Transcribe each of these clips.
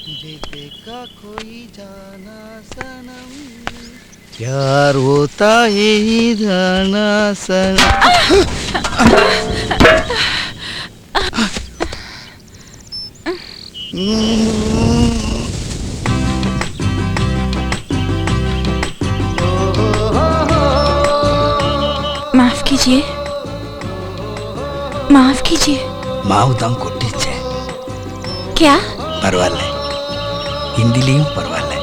तुझे देखा कोई जाना सनम प्यार होता यही जाना सनम माफ कीजिए माफ कीजिए மாவுதான் கொட்டிச்சே क्या பரவாயில்ல ஹிந்திலையும் பரவாயில்ல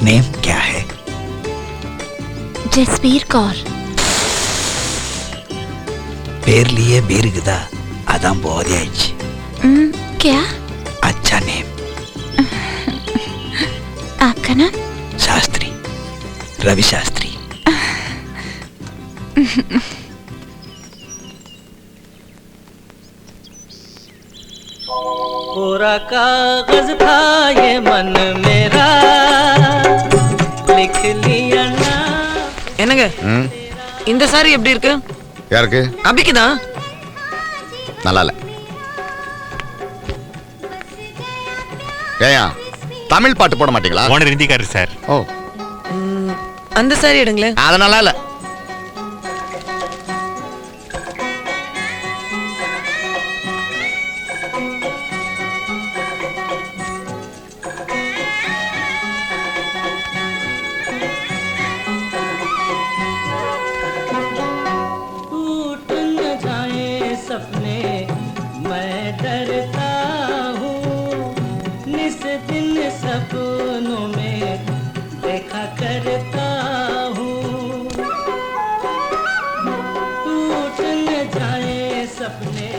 नेम क्या है जसबीर कौर பேர் लिए பேருக்குதா அதான் போதே ஆயிடுச்சு क्या अच्छा नेम आपका नाम शास्त्री रवि शास्त्री कोरा कागज था ये मन मेरा लिख लिया ना। என்னங்க இந்த சாரி எப்படி இருக்கு? யாருக்கு? அபிக்கு தான். நல்லா இல்ல. ஏயா தமிழ் பாட்டு போட மாட்டீங்களா? Owner ஹிந்திக்காரர் sir. ஓ அந்த சாரி எடுங்களே. அது நல்லா இல்ல. सपने मैं डरता हूँ निस दिन सपनों में देखा करता हूँ टूट न जाए सपने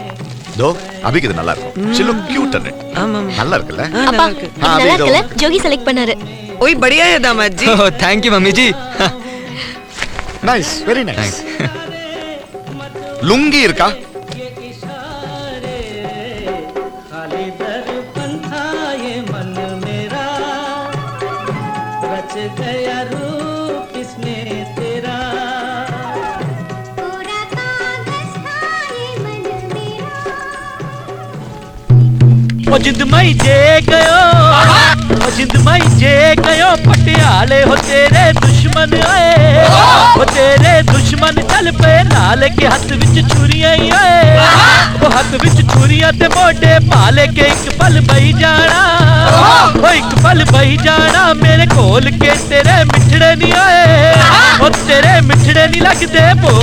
दो அபிக்கு இது நல்லா இருக்கும். she look cute in it. ஆமா நல்லா இருக்குல்ல? அப்பா நல்லா இருக்குல ஜோகி செலக்ட் பண்ணாரு ओए बढ़िया है दामाद जी. Oh, thank you मम्मी जी. nice, very nice. லுங்கி இருக்கா? गया रूप इसमें तेरा पूरा कागज था ये मन मेरा ओ जिंद मई जे गयो ओ जिंद मई जे गयो पटियाले हो तेरे दुश्मन आए ओ तेरे दुश्मन चल पे नाल के हाथ विच छुरियां आए ओ हाथ विच छुरियां ते मोटे पाले के एक पल बही जाना ओ एक पल बही जाना मेरे कोल के तेरे मिठड़े नहीं आए ओ तेरे मिठड़े नहीं लगते बोल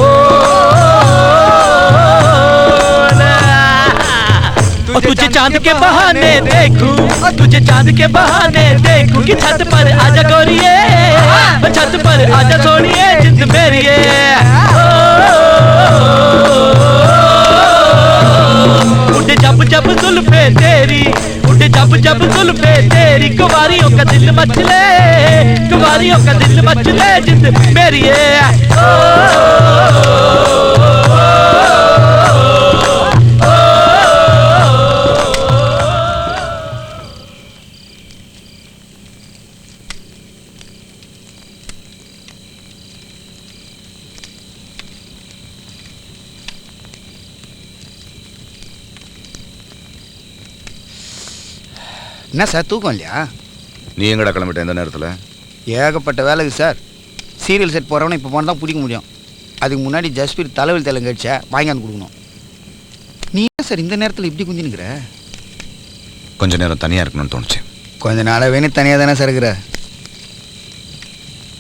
ओ तुझे चांद के बहाने देखूं तुझे चांद के बहाने देखूं कि छत पर आजा गोरिये छत पर आजा सोनिए जिंद मेरी उठे जब जब जुल्फे तेरी उठे जब जब जुल्फे तेरी कुवारियों का दिल मचले कुवारियों का दिल मचले जिंद मेरी என்ன சார் தூக்கம் இல்லையா? நீ எங்கடா கிளம்பிட்ட இந்த நேரத்தில்? ஏகப்பட்ட வேலைக்கு சார். சீரியல் செட் போகிறவனை இப்போ போனால் தான் பிடிக்க முடியும். அதுக்கு முன்னாடி ஜஸ்பீர் தலைவலி தெலுங்கு அடிச்சா வாங்கியாந்து கொடுக்கணும். நீ ஏன் சார் இந்த நேரத்தில் இப்படி குந்தினுக்கிற? கொஞ்ச நேரம் தனியாக இருக்கணும்னு தோணுச்சு. கொஞ்ச நாளாக வேணும் தனியாக தானே சார் இருக்கிற.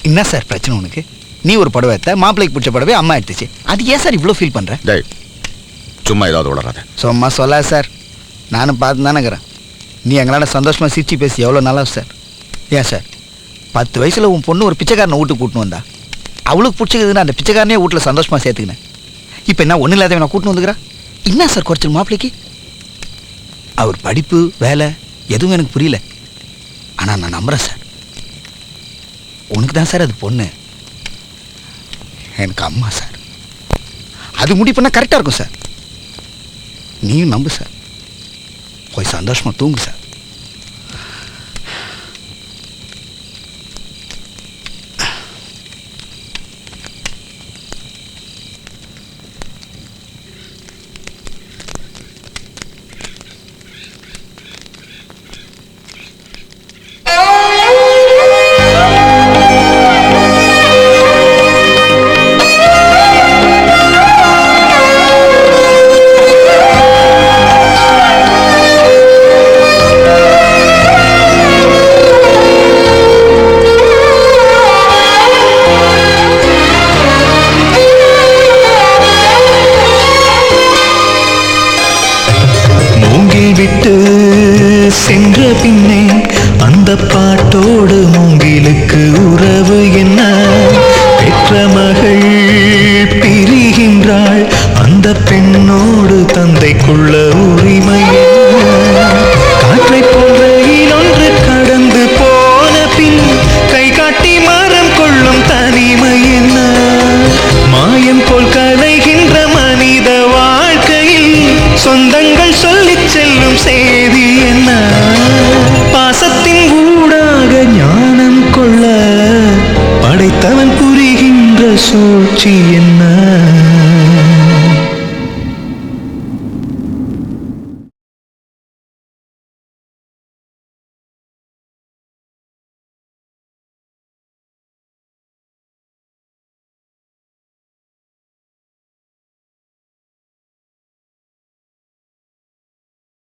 என்ன சார் பிரச்சனை உனக்கு? நீ ஒரு புடவை எடுத்த மாப்பிள்ளைக்கு பிடிச்ச புடவை அம்மா எடுத்துச்சு. அது ஏன் சார் இவ்வளோ ஃபீல் பண்ணுற? டேய் சும்மா ஏதாவது விடறாத. சும்மா சொல்லாது சார். நானும் பார்த்து தானே இருக்கிறேன். நீ எங்களால் சந்தோஷமாக சிரிச்சு பேசி எவ்வளோ நல்லா சார். ஏன் சார் 10 வயசில் உன் பொண்ணு ஒரு பிச்சைக்காரனை வீட்டுக்கு கூட்டின்னு வந்தா. அவளுக்கு பிடிச்சிக்குதுன்னு அந்த பிச்சைக்காரனே வீட்டில் சந்தோஷமாக சேர்த்துக்கினேன். இப்போ என்ன ஒன்றும் இல்லாத நான் கூட்டின்னு வந்துக்கிறா? என்ன சார் குறைச்சல் மாப்பிள்ளைக்கு? அவர் படிப்பு வேலை எதுவும் எனக்கு புரியல. ஆனால் நான் நம்புகிறேன் சார். உனக்கு தான் சார் அது பொண்ணு, எனக்கு அம்மா சார். அது முடிவு பண்ணால் கரெக்டாக இருக்கும் சார். நீயும் நம்பு சார். போய் சந்தோஷமாக தூங்கு சார்.